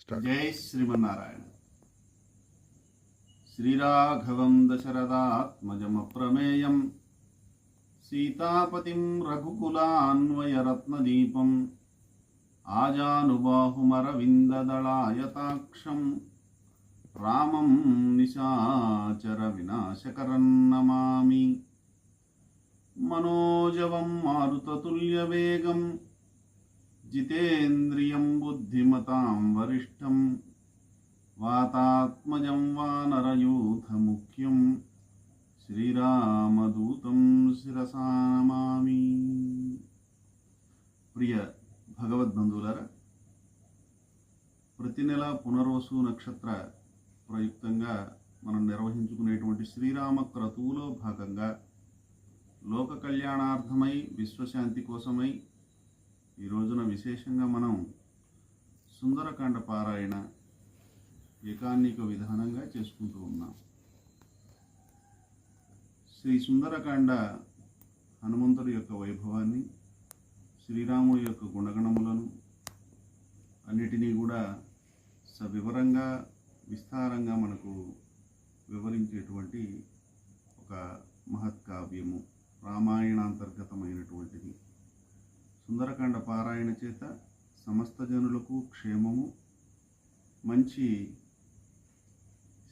జై శ్రీమన్నారాయణ. శ్రీరాఘవం దశరథాత్మజమప్రమేయం సీతాపతిం రఘుకులాన్వయరత్నదీపం ఆజానుబాహుమరవిందదళాయతాక్షం రామం నిశాచర వినాశకరం నమామి. మనోజవం మారుతతుల్యవేగం జితేంద్రియం బుద్ధిమతాం వరిష్టం వాతాత్మజం వానరయూథముఖ్యం శ్రీరామదూతం శిరసా నమామి. ప్రియ భగవద్బంధువులారా, ప్రతి నెల పునర్వసు నక్షత్ర ప్రయుక్తంగా మనం నిర్వహించుకునేటువంటి శ్రీరామ క్రతువులో భాగంగా లోక కళ్యాణార్థమై విశ్వశాంతి కోసమై ఈ రోజున విశేషంగా మనం సుందరకాండ పారాయణ ఏకాన్నిక విధానంగా చేసుకుంటూ ఉన్నాం. శ్రీ సుందరకాండ హనుమంతుడి యొక్క వైభవాన్ని, శ్రీరాముడి యొక్క గుణగణములను అన్నిటినీ కూడా సవివరంగా విస్తారంగా మనకు వివరించేటువంటి ఒక మహత్కావ్యము, రామాయణాంతర్గతమైనటువంటిది. సుందరకాండ పారాయణ చేత సమస్త జనులకు క్షేమము, మంచి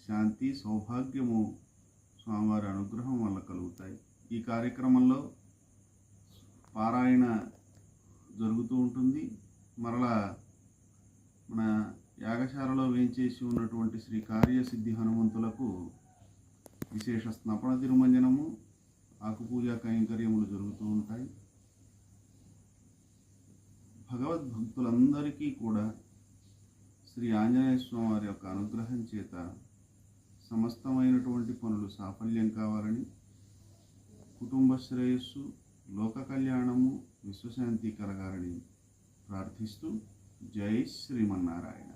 శాంతి, సౌభాగ్యము స్వామివారి అనుగ్రహం వల్ల కలుగుతాయి. ఈ కార్యక్రమంలో పారాయణ జరుగుతూ ఉంటుంది. మరలా మన యాగశాలలో వేంచేసి ఉన్నటువంటి శ్రీ కార్యసిద్ధి హనుమంతులకు విశేష స్నపన తిరుమంజనము, ఆకుపూజా కైంకర్యములు జరుగుతూ ఉంటాయి. భగవద్భక్తులందరికీ కూడా శ్రీ ఆంజనేయ స్వామి వారి యొక్క అనుగ్రహం చేత సమస్తమైనటువంటి పనులు సాఫల్యం కావాలని, కుటుంబ శ్రేయస్సు, లోక కళ్యాణము, విశ్వశాంతి కలగాలని ప్రార్థిస్తూ జై శ్రీమన్నారాయణ.